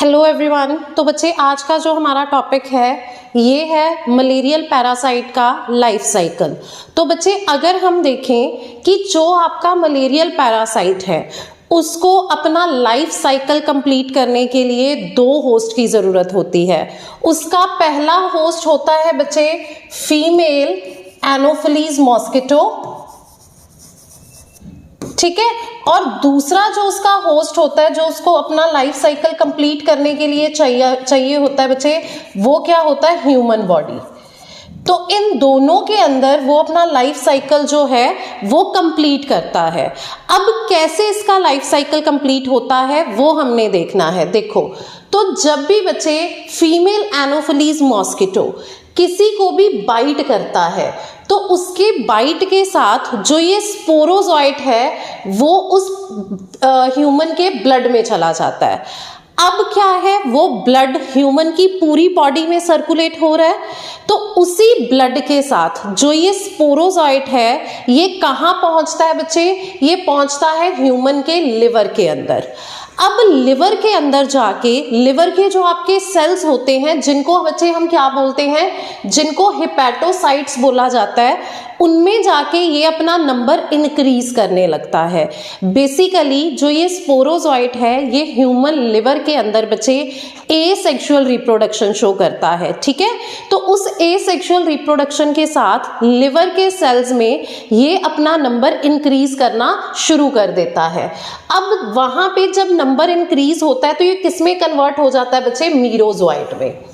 Hello everyone. तो बच्चे आज का जो हमारा टॉपिक है ये है मलेरियल पैरासाइट का लाइफ साइकिल। तो बच्चे अगर हम देखें कि जो आपका मलेरियल पैरासाइट है उसको अपना लाइफ साइकिल कंप्लीट करने के लिए दो होस्ट की ज़रूरत होती है। उसका पहला होस्ट होता है बच्चे फीमेल एनोफिलीज मॉस्किटो, ठीक है, और दूसरा जो उसका होस्ट होता है जो उसको अपना लाइफ साइकिल कंप्लीट करने के लिए चाहिए होता है बच्चे, वो क्या होता है, ह्यूमन बॉडी। तो इन दोनों के अंदर वो अपना लाइफ साइकिल जो है वो कंप्लीट करता है। अब कैसे इसका लाइफ साइकिल कंप्लीट होता है वो हमने देखना है। देखो, तो जब भी बच्चे फीमेल एनोफिलीज मॉस्किटो किसी को भी बाइट करता है तो उसके बाइट के साथ जो ये स्पोरोजोइट है वो उस ह्यूमन के ब्लड में चला जाता है। अब क्या है, वो ब्लड ह्यूमन की पूरी बॉडी में सर्कुलेट हो रहा है, तो उसी ब्लड के साथ जो ये स्पोरोजोइट है ये कहाँ पहुंचता है बच्चे, ये पहुंचता है ह्यूमन के लिवर के अंदर। अब लिवर के अंदर जाके लिवर के जो आपके सेल्स होते हैं जिनको बच्चे हम क्या बोलते हैं, जिनको हिपैटोसाइट्स बोला जाता है, उनमें जाके ये अपना नंबर इंक्रीज करने लगता है। बेसिकली जो ये स्पोरोजोइट है ये ह्यूमन लिवर के अंदर बच्चे एसेक्सुअल रिप्रोडक्शन शो करता है, ठीक है। तो उस एसेक्सुअल रिप्रोडक्शन के साथ लिवर के सेल्स में ये अपना नंबर इंक्रीज करना शुरू कर देता है। अब वहां पे जब नंबर इंक्रीज होता है तो ये किस में कन्वर्ट हो जाता है बच्चे, मीरोजोइट में।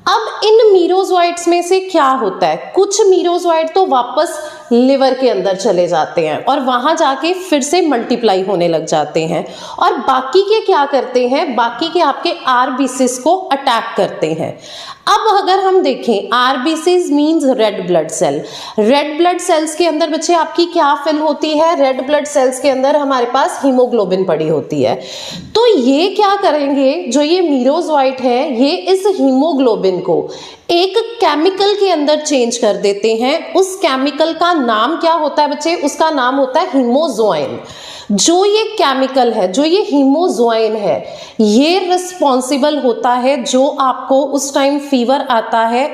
अब इन मीरोजोइट्स में से क्या होता है, कुछ मीरोजोइट तो वापस लिवर के अंदर चले जाते हैं और वहां जाके फिर से मल्टीप्लाई होने लग जाते हैं, और बाकी के क्या करते हैं, बाकी के आपके आरबीसीज को अटैक करते हैं। अब अगर हम देखें, RBCs means red blood cell. Red blood cells के अंदर बच्चे आपकी क्या फिल होती है, रेड ब्लड सेल्स के अंदर हमारे पास हीमोग्लोबिन पड़ी होती है। तो ये क्या करेंगे, जो ये मीरोजोइट है ये इस हीमोग्लोबिन को एक केमिकल के अंदर चेंज कर देते हैं। उस केमिकल का नाम क्या होता है बच्चे, उसका नाम होता है हीमोजोइन। जो ये केमिकल है, जो ये हीमोजोइन है, ये रिस्पॉन्सिबल होता है जो आपको उस टाइम फीवर आता है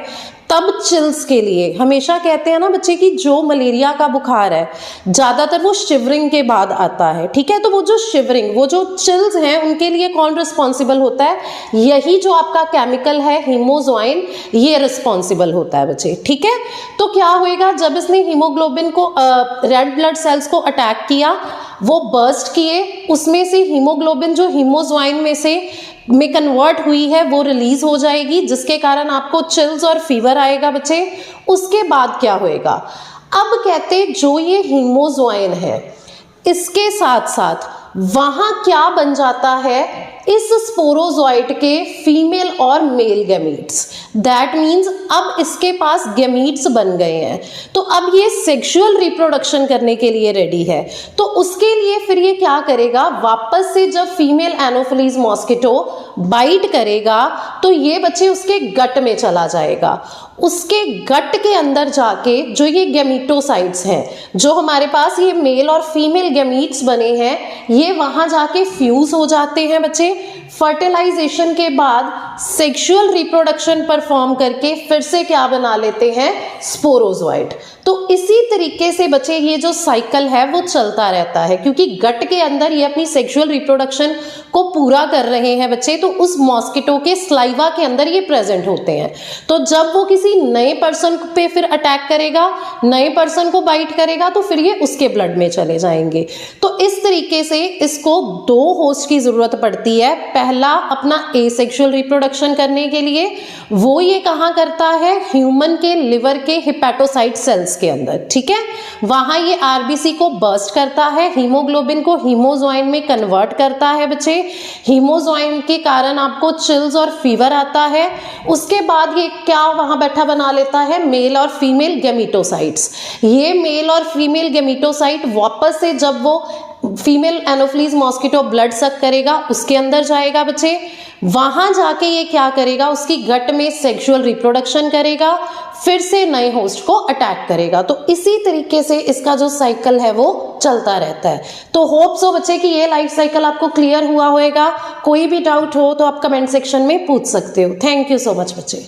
तब चिल्स के लिए। हमेशा कहते हैं ना बच्चे कि जो मलेरिया का बुखार है ज़्यादातर वो शिवरिंग के बाद आता है, ठीक है। तो वो जो शिवरिंग, वो जो चिल्स हैं, उनके लिए कौन रिस्पॉन्सिबल होता है, यही जो आपका केमिकल है हीमोजोइन, ये रिस्पॉन्सिबल होता है बच्चे, ठीक है। तो क्या होएगा, जब इसने हीमोग्लोबिन को रेड ब्लड सेल्स को अटैक किया, वो बर्स्ट किए, उसमें से हीमोग्लोबिन जो हीमोजोइन में कन्वर्ट हुई है वो रिलीज हो जाएगी, जिसके कारण आपको चिल्स और फीवर आएगा बच्चे। उसके बाद क्या होएगा, अब कहते जो ये हीमोजोइन है इसके साथ साथ वहां क्या बन जाता है, इस स्पोरोजोइट के फीमेल और मेल गैमीट्स। दैट मीन्स अब इसके पास गैमीट्स बन गए हैं, तो अब ये सेक्सुअल रिप्रोडक्शन करने के लिए रेडी है। तो उसके लिए फिर ये क्या करेगा, वापस से जब फीमेल एनोफिलीज मॉस्किटो बाइट करेगा तो ये बच्चे उसके गट में चला जाएगा। उसके गट के अंदर जाके जो ये गैमीटोसाइट्स हैं, जो हमारे पास ये मेल और फीमेल गैमीट्स बने हैं, ये वहां जाके फ्यूज हो जाते हैं बच्चे। फर्टिलाइजेशन के बाद सेक्सुअल रिप्रोडक्शन परफॉर्म करके फिर से क्या बना लेते हैं, स्पोरोजोइट। तो इसी तरीके से बच्चे ये जो साइकिल है वो चलता रहता है, क्योंकि गट के अंदर ये अपनी सेक्सुअल रिप्रोडक्शन को पूरा कर रहे हैं बच्चे, तो उस मॉस्किटो के स्लाइवा के अंदर ये प्रेजेंट होते हैं। तो जब वो किसी नए पर्सन पे फिर अटैक करेगा, नए पर्सन को बाइट करेगा, तो फिर ये उसके ब्लड में चले जाएंगे। तो इस तरीके से इसको दो होस्ट की जरूरत पड़ती है। पहला अपना एसेक्सुअल रिप्रोडक्शन करने के लिए, वो ये कहाँ करता है, ह्यूमन के लिवर के हिपैटोसाइट सेल्स के अंदर, ठीक है। वहां ये आरबीसी को बर्स्ट करता है, हीमोग्लोबिन को हीमोजोइन में कन्वर्ट करता है बच्चे। हीमोजोइन के कारण आपको चिल्स और फीवर आता है। उसके बाद ये क्या वहां बैठा बना लेता है, मेल और फीमेल गैमीटोसाइट्स। ये मेल और फीमेल गैमीटोसाइट वापस से जब वो फीमेल एनोफिलीज मॉस्किटो ब्लड सक करेगा उसके अंदर जाएगा बच्चे। वहां जाके ये क्या करेगा, उसकी गट में सेक्सुअल रिप्रोडक्शन करेगा, फिर से नए होस्ट को अटैक करेगा। तो इसी तरीके से इसका जो साइकिल है वो चलता रहता है। तो होप सो बच्चे कि ये लाइफ साइकिल आपको क्लियर हुआ होगा। कोई भी डाउट हो तो आप कमेंट सेक्शन में पूछ सकते हो। थैंक यू सो मच बच्चे।